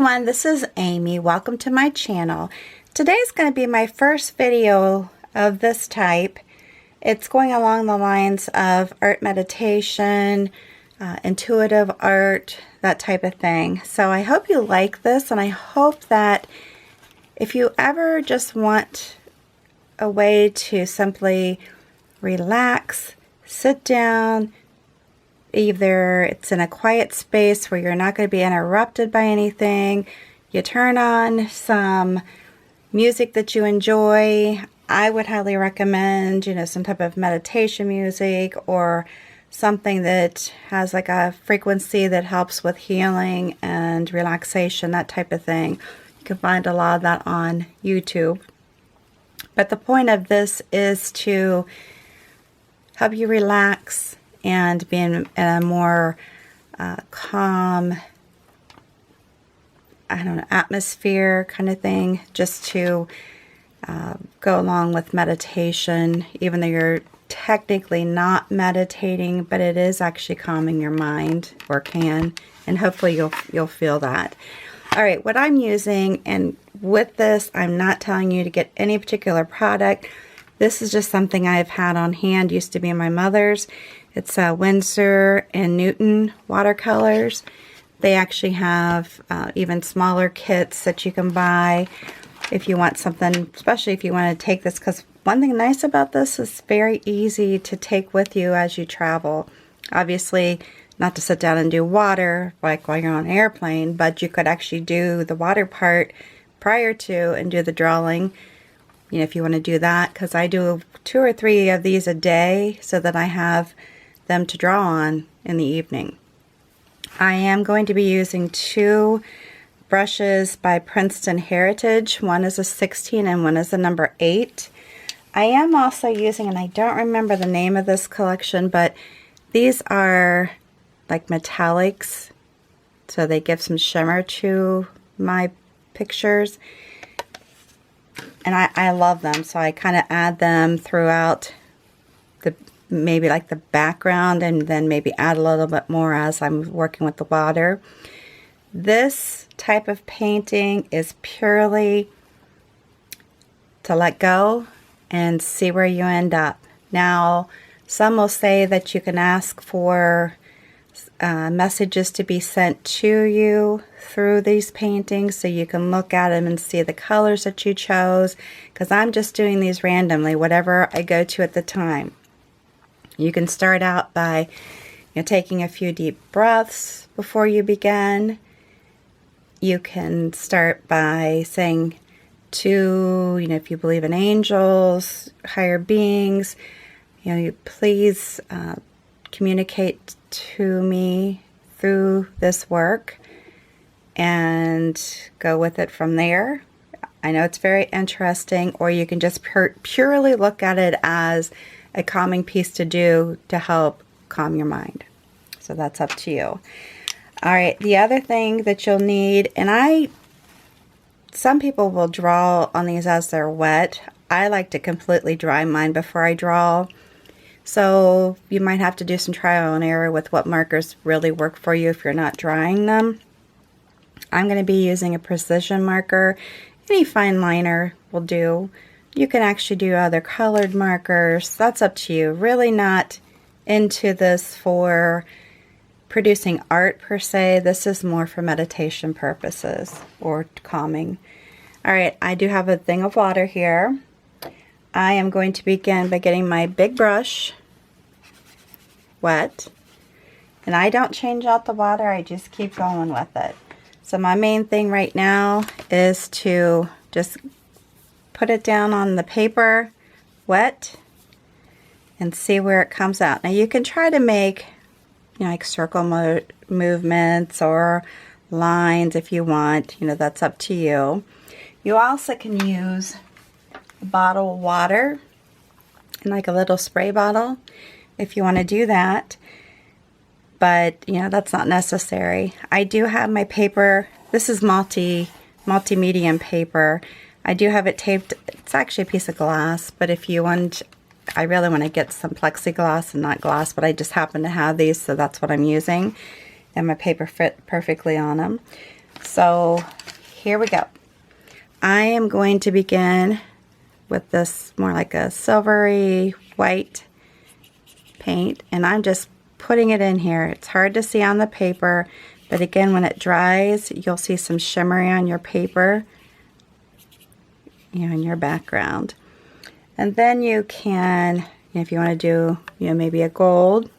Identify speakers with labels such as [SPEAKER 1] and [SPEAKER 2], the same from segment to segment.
[SPEAKER 1] everyone, this is Amy. Welcome to my channel. Today's going to be my first video of this type. It's going along the lines of art meditation, intuitive art, that type of thing. So I hope you like this, and I hope that if you ever just want a way to simply relax, sit down, either it's in a quiet space where you're not going to be interrupted by anything, you turn on some music that you enjoy. I would highly recommend, some type of meditation music or something that has like a frequency that helps with healing and relaxation, that type of thing. You can find a lot of that on YouTube. But the point of this is to help you relax and be in a more calm, atmosphere kind of thing, just to go along with meditation, even though you're technically not meditating, but it is actually calming your mind, or can, and hopefully you'll feel that. All right, what I'm using, and with this, I'm not telling you to get any particular product. This is just something I've had on hand, used to be my mother's. It's Winsor and Newton watercolors. They actually have even smaller kits that you can buy if you want something, especially if you want to take this, because one thing nice about this is very easy to take with you as you travel. Obviously, not to sit down and do water like while you're on an airplane, but you could actually do the water part prior to and do the drawing. If you want to do that, because I do 2 or 3 of these a day so that I have them to draw on in the evening. I am going to be using 2 brushes by Princeton Heritage. One is a 16 and one is a number 8. I am also using, and I don't remember the name of this collection, but these are like metallics, so they give some shimmer to my pictures. And I love them, so I kind of add them throughout maybe like the background, and then maybe add a little bit more as I'm working with the water. This type of painting is purely to let go and see where you end up. Now, some will say that you can ask for messages to be sent to you through these paintings, so you can look at them and see the colors that you chose, because I'm just doing these randomly, whatever I go to at the time. You can start out by taking a few deep breaths before you begin. You can start by saying to, if you believe in angels, higher beings, you please communicate to me through this work, and go with it from there. I know it's very interesting, or you can just purely look at it as a calming piece to do to help calm your mind. So that's up to you. All right, the other thing that you'll need, and some people will draw on these as they're wet. I like to completely dry mine before I draw. So you might have to do some trial and error with what markers really work for you if you're not drying them. I'm going to be using a precision marker. Any fine liner will do. You can actually do other colored markers. That's up to you. Really not into this for producing art per se. This is more for meditation purposes or calming. All right, I do have a thing of water here. I am going to begin by getting my big brush wet. And I don't change out the water, I just keep going with it. So my main thing right now is to just put it down on the paper wet and see where it comes out. Now you can try to make like circle movements or lines if you want. That's up to you. You also can use a bottle of water, and like a little spray bottle, if you want to do that. But that's not necessary. I do have my paper. This is multi-medium paper. I do have it taped. It's actually a piece of glass, but if you want, I really want to get some plexiglass and not glass, but I just happen to have these, so that's what I'm using. And my paper fit perfectly on them. So here we go. I am going to begin with this more like a silvery white paint, and I'm just putting it in here. It's hard to see on the paper, but again, when it dries, you'll see some shimmery on your paper, in your background. And then you can, if you want to do, maybe a gold,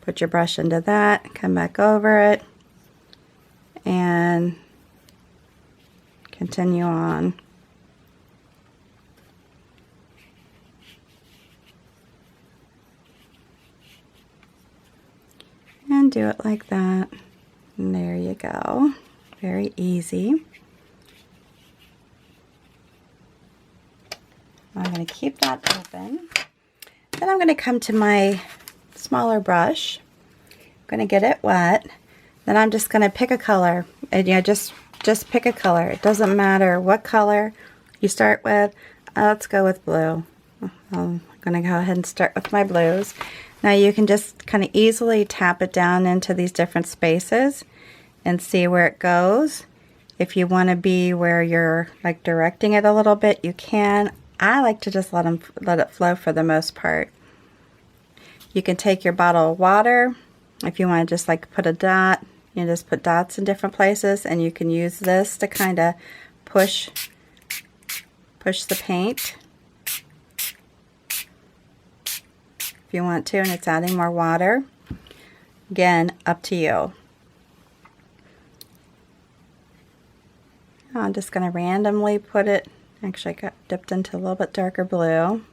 [SPEAKER 1] put your brush into that, come back over it, and continue on. And do it like that. And there you go. Very easy. I'm going to keep that open. Then I'm going to come to my smaller brush. I'm going to get it wet. Then I'm just going to pick a color. And just pick a color. It doesn't matter what color you start with. Let's go with blue. I'm going to go ahead and start with my blues. Now you can just kind of easily tap it down into these different spaces and see where it goes. If you want to be where you're like directing it a little bit, you can. I like to just let it flow for the most part. You can take your bottle of water. If you want to just like put a dot, you just put dots in different places, and you can use this to kind of push the paint if you want to, and it's adding more water. Again, up to you. I'm just going to randomly put it, actually I got dipped into a little bit darker blue.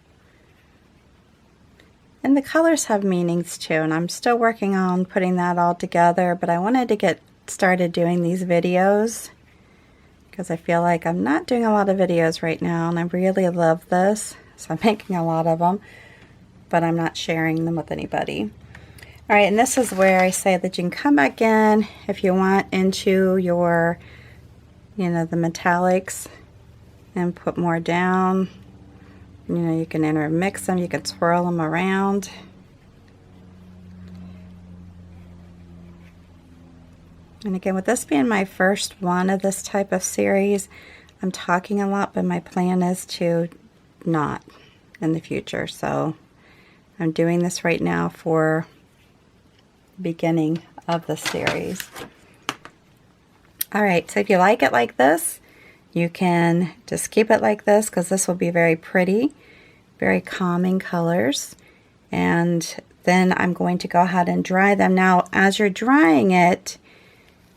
[SPEAKER 1] And the colors have meanings too, and I'm still working on putting that all together, but I wanted to get started doing these videos because I feel like I'm not doing a lot of videos right now, and I really love this, so I'm making a lot of them, but I'm not sharing them with anybody. All right, and this is where I say that you can come back in if you want into your, the metallics and put more down. You can intermix them, you can swirl them around. And again, with this being my first one of this type of series, I'm talking a lot, but my plan is to not in the future. So I'm doing this right now for the beginning of the series. All right, so if you like it like this, you can just keep it like this because this will be very pretty, very calming colors. And then I'm going to go ahead and dry them. Now, as you're drying it,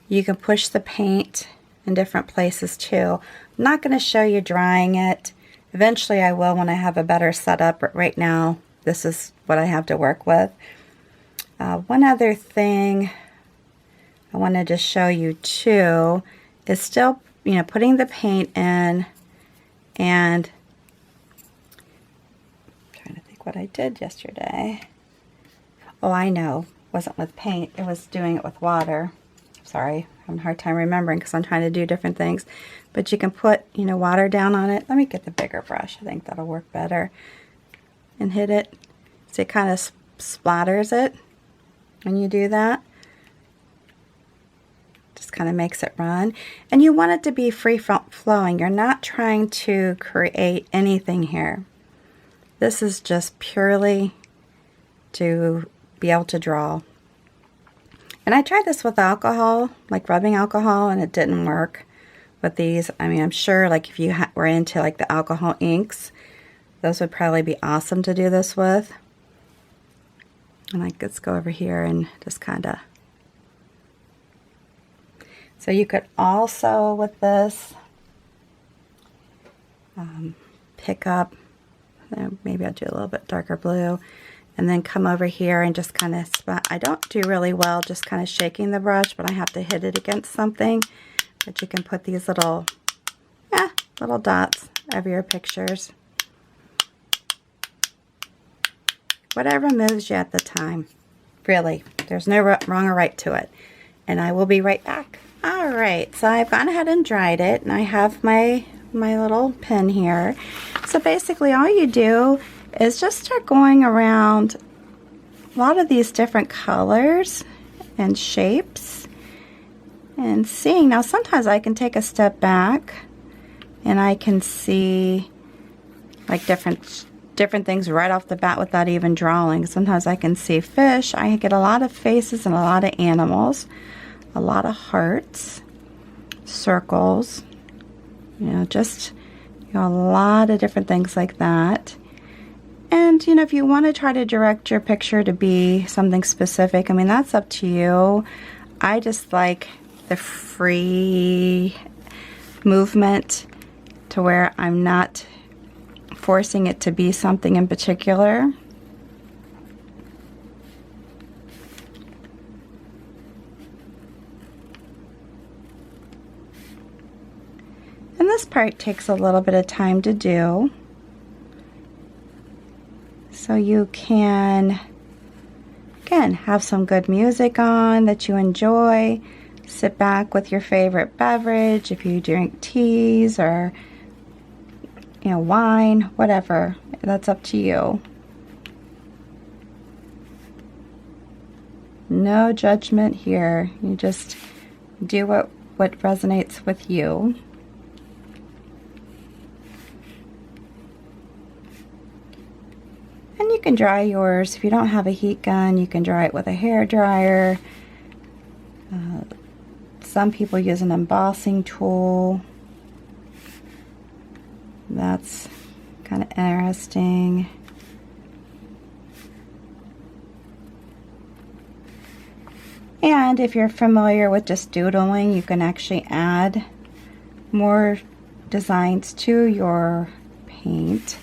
[SPEAKER 1] you can push the paint in different places too. I'm not going to show you drying it. Eventually I will when I have a better setup, but right now this is what I have to work with. One other thing I wanted to show you too is still putting the paint in, and I'm trying to think what I did yesterday. Oh, I know. It wasn't with paint. It was doing it with water. Sorry, I'm having a hard time remembering because I'm trying to do different things. But you can put, water down on it. Let me get the bigger brush. I think that'll work better. And hit it. So it kind of splatters it when you do that. Just kind of makes it run. And you want it to be free flowing. You're not trying to create anything here. This is just purely to be able to draw. And I tried this with alcohol, like rubbing alcohol, and it didn't work with these. I mean, I'm sure like if you were into like the alcohol inks, those would probably be awesome to do this with. And like, let's go over here and just kind of. So you could also, with this, pick up, maybe I'll do a little bit darker blue, and then come over here and just kind of spot. I don't do really well just kind of shaking the brush, but I have to hit it against something. But you can put these little dots over your pictures. Whatever moves you at the time. Really, there's no wrong or right to it. And I will be right back. Alright, so I've gone ahead and dried it, and I have my little pen here. So basically all you do is just start going around a lot of these different colors and shapes, and seeing. Now sometimes I can take a step back and I can see like different things right off the bat without even drawing. Sometimes I can see fish. I get a lot of faces and a lot of animals, a lot of hearts, circles, you know, just, you know, a lot of different things like that. And, you know, if you want to try to direct your picture to be something specific, I mean, that's up to you. I just like the free movement to where I'm not forcing it to be something in particular. And this part takes a little bit of time to do. So you can, again, have some good music on that you enjoy. Sit back with your favorite beverage, if you drink teas or, you know, wine, whatever. That's up to you. No judgment here. You just do what resonates with you. And you can dry yours. If you don't have a heat gun, you can dry it with a hair dryer. Some people use an embossing tool. That's kind of interesting. And if you're familiar with just doodling, you can actually add more designs to your paint.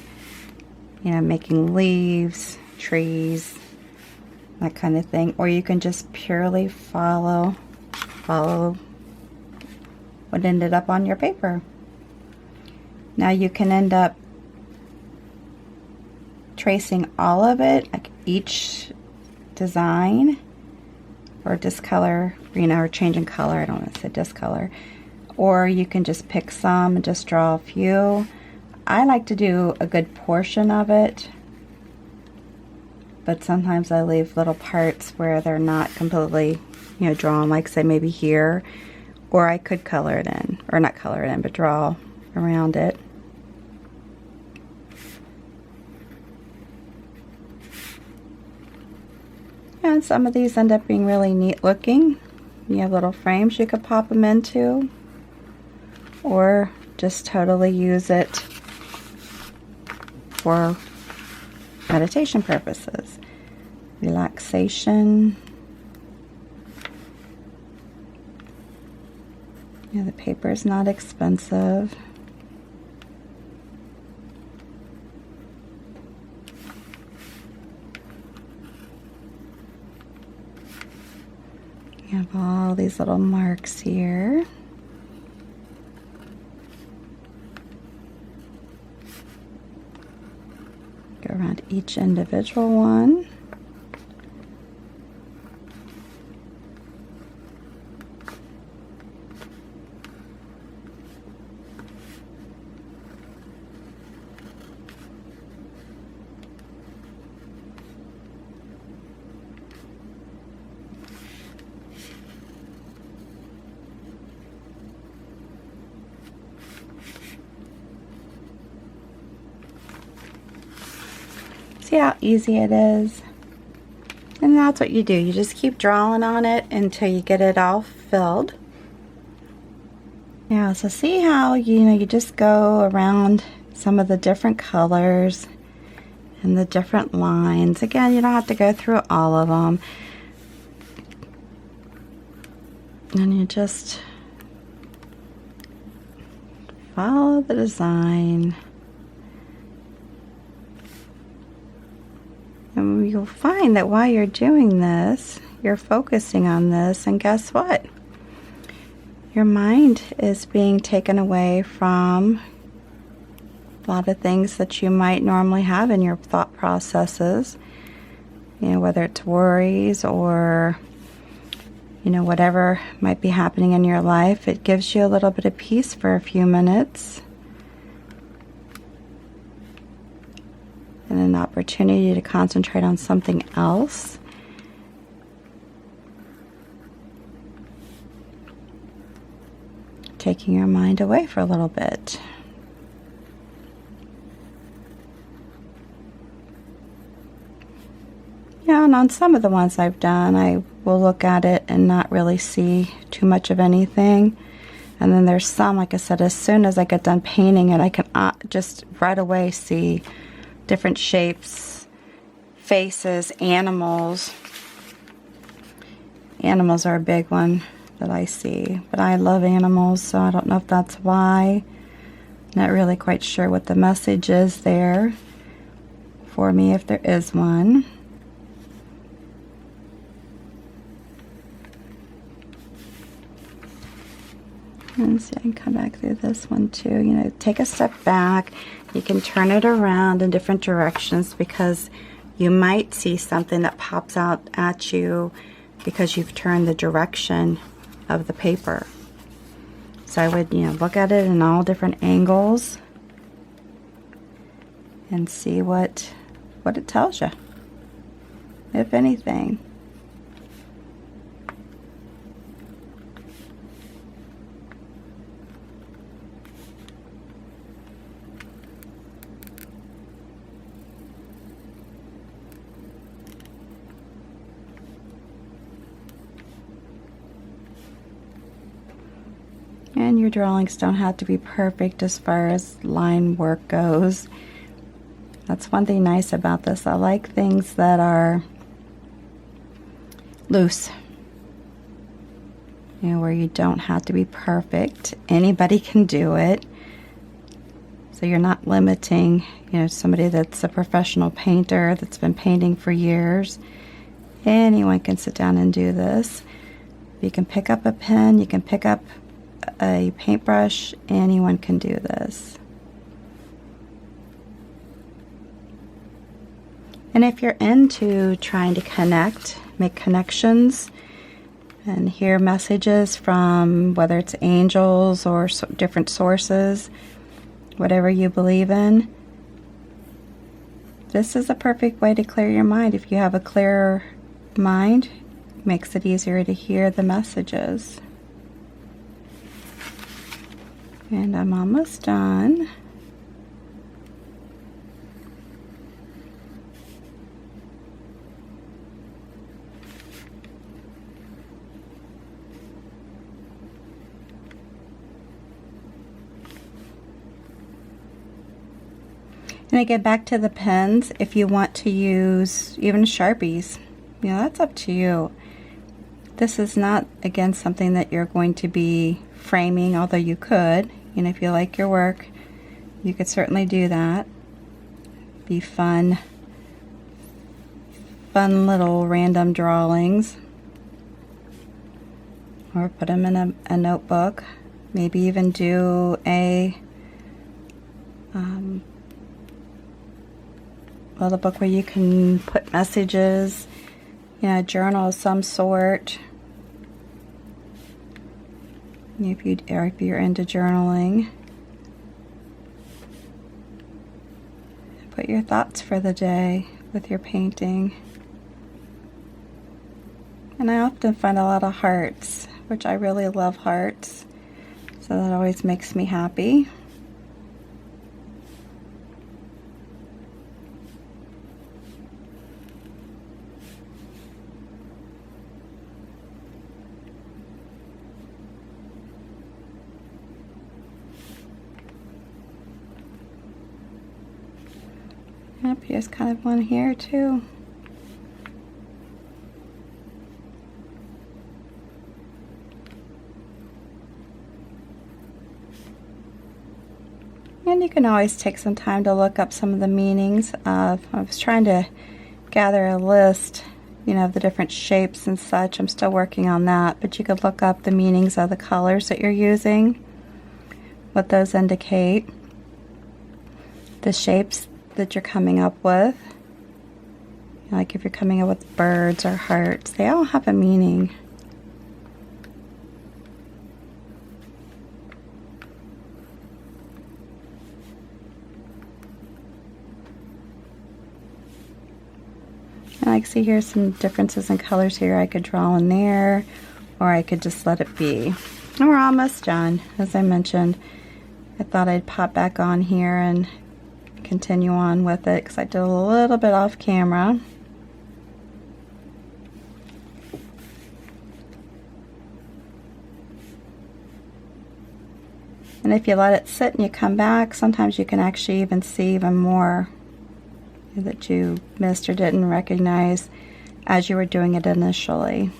[SPEAKER 1] You know, making leaves, trees, that kind of thing. Or you can just purely follow what ended up on your paper. Now you can end up tracing all of it, like each design, or discolor, you know, or changing color. I don't want to say discolor. Or you can just pick some and just draw a few. I like to do a good portion of it, but sometimes I leave little parts where they're not completely, you know, drawn, like say maybe here, or I could color it in, or not color it in, but draw around it. And some of these end up being really neat looking. You have little frames you could pop them into, or just totally use it for meditation purposes. Relaxation. Yeah, the paper is not expensive. You have all these little marks here. Go around each individual one. See how easy it is? And that's what you do. You just keep drawing on it until you get it all filled. Now, so see how, you know, you just go around some of the different colors and the different lines. Again, you don't have to go through all of them. And you just follow the design. And you'll find that while you're doing this, you're focusing on this, and guess what? Your mind is being taken away from a lot of things that you might normally have in your thought processes. You know, whether it's worries or, you know, whatever might be happening in your life. It gives you a little bit of peace for a few minutes. And an opportunity to concentrate on something else. taking your mind away for a little bit. Yeah, and on some of the ones I've done, I will look at it and not really see too much of anything. And then there's some, like I said, as soon as I get done painting it, I can just right away see different shapes, faces, animals. Animals are a big one that I see, but I love animals, so I don't know if that's why. Not really quite sure what the message is there for me, if there is one. And see, I can come back through this one too. You know, take a step back. You can turn it around in different directions because you might see something that pops out at you because you've turned the direction of the paper. So I would, you know, look at it in all different angles and see what it tells you, if anything. And your drawings don't have to be perfect as far as line work goes. That's one thing nice about this. I like things that are loose. You know, where you don't have to be perfect. Anybody can do it. So you're not limiting, you know, somebody that's a professional painter that's been painting for years. Anyone can sit down and do this. You can pick up a pen, you can pick up a paintbrush, anyone can do this. And if you're into trying to connect, make connections, and hear messages from whether it's angels or different sources, whatever you believe in, this is a perfect way to clear your mind. If you have a clearer mind, it makes it easier to hear the messages. And I'm almost done. And again, back to the pens, if you want to use even Sharpies, you know, that's up to you. This is not, again, something that you're going to be framing, although you could. You know, if you like your work, you could certainly do that. Be fun little random drawings. Or put them in a notebook. Maybe even do a little book where you can put messages, you know, a journal of some sort. If you're into journaling, put your thoughts for the day with your painting. And I often find a lot of hearts, which I really love hearts, so that always makes me happy. Yep, here's kind of one here too. And you can always take some time to look up some of the meanings of, I was trying to gather a list, you know, of the different shapes and such. I'm still working on that, but you could look up the meanings of the colors that you're using, what those indicate, the shapes that you're coming up with. Like if you're coming up with birds or hearts, they all have a meaning. And I see here's some differences in colors here. I could draw in there, or I could just let it be. And we're almost done. As I mentioned, I thought I'd pop back on here and continue on with it because I did a little bit off camera. And if you let it sit and you come back, sometimes you can actually even see even more that you missed or didn't recognize as you were doing it initially.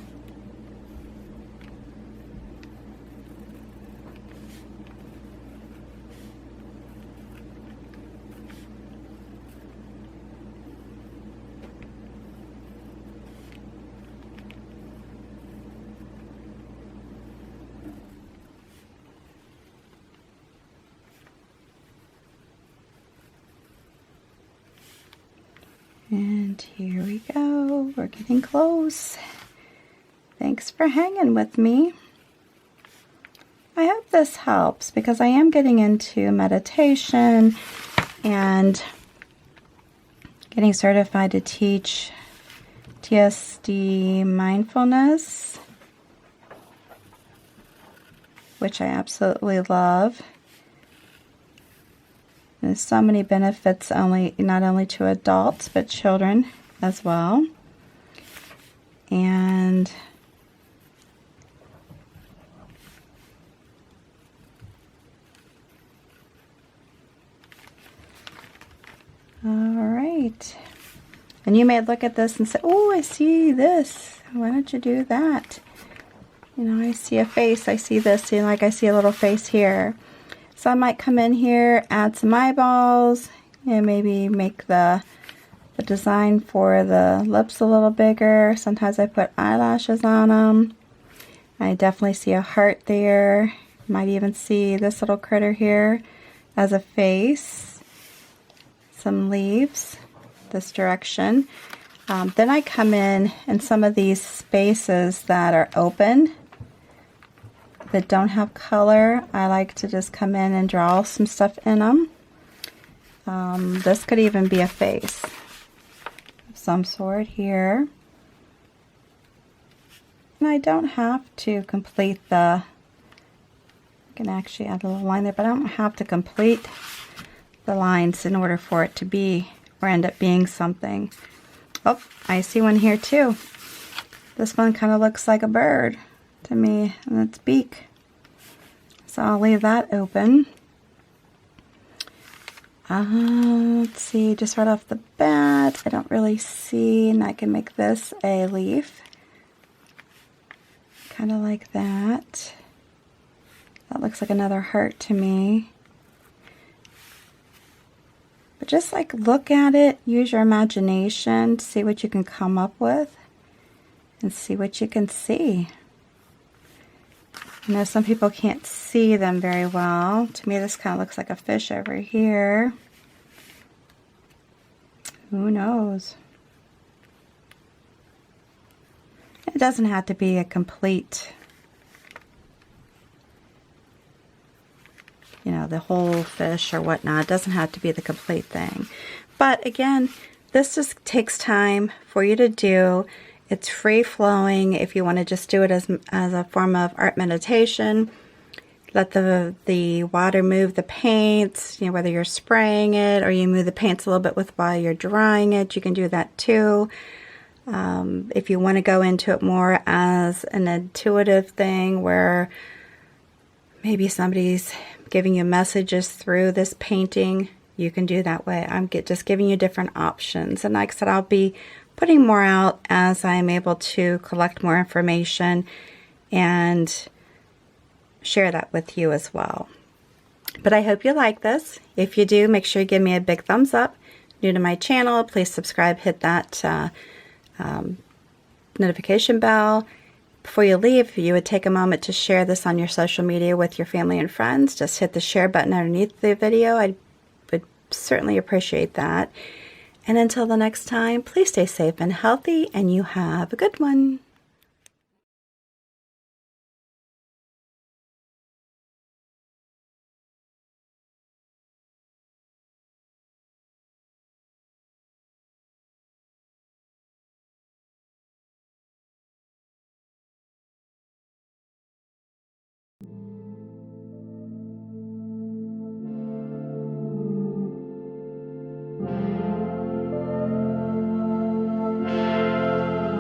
[SPEAKER 1] And here we go, we're getting close. Thanks for hanging with me. I hope this helps because I am getting into meditation and getting certified to teach TSD mindfulness, which I absolutely love. There's so many benefits, not only to adults but children as well. And all right. And you may look at this and say, oh, I see this. Why don't you do that? You know, I see a face. I see this. You know, like I see a little face here. So I might come in here, add some eyeballs, and maybe make the design for the lips a little bigger. Sometimes I put eyelashes on them. I definitely see a heart there. Might even see this little critter here as a face. Some leaves this direction. Then I come in some of these spaces that are open, that don't have color, I like to just come in and draw some stuff in them. This could even be a face of some sort here. And I don't have to complete I can actually add a little line there, but I don't have to complete the lines in order for it to be or end up being something. Oh, I see one here too. This one kind of looks like a bird to me, and its beak. So I'll leave that open. Let's see, just right off the bat, I don't really see, and I can make this a leaf. Kind of like that. That looks like another heart to me. But just like look at it, use your imagination, see what you can come up with, and see what you can see. I know some people can't see them very well. To me, this kind of looks like a fish over here. Who knows? It doesn't have to be a complete, you know, the whole fish or whatnot. It doesn't have to be the complete thing. But again, this just takes time for you to do. It's free flowing if you want to just do it as a form of art meditation. Let the water move the paints, you know, whether you're spraying it or you move the paints a little bit while you're drying it, you can do that too. If you want to go into it more as an intuitive thing where maybe somebody's giving you messages through this painting, you can do that way. I'm just giving you different options. And like I said, I'll be putting more out as I'm able to collect more information and share that with you as well. But I hope you like this. If you do, make sure you give me a big thumbs up. New to my channel, please subscribe, hit that notification bell. Before you leave, if you would take a moment to share this on your social media with your family and friends, just hit the share button underneath the video. I would certainly appreciate that. And until the next time, please stay safe and healthy, and you have a good one.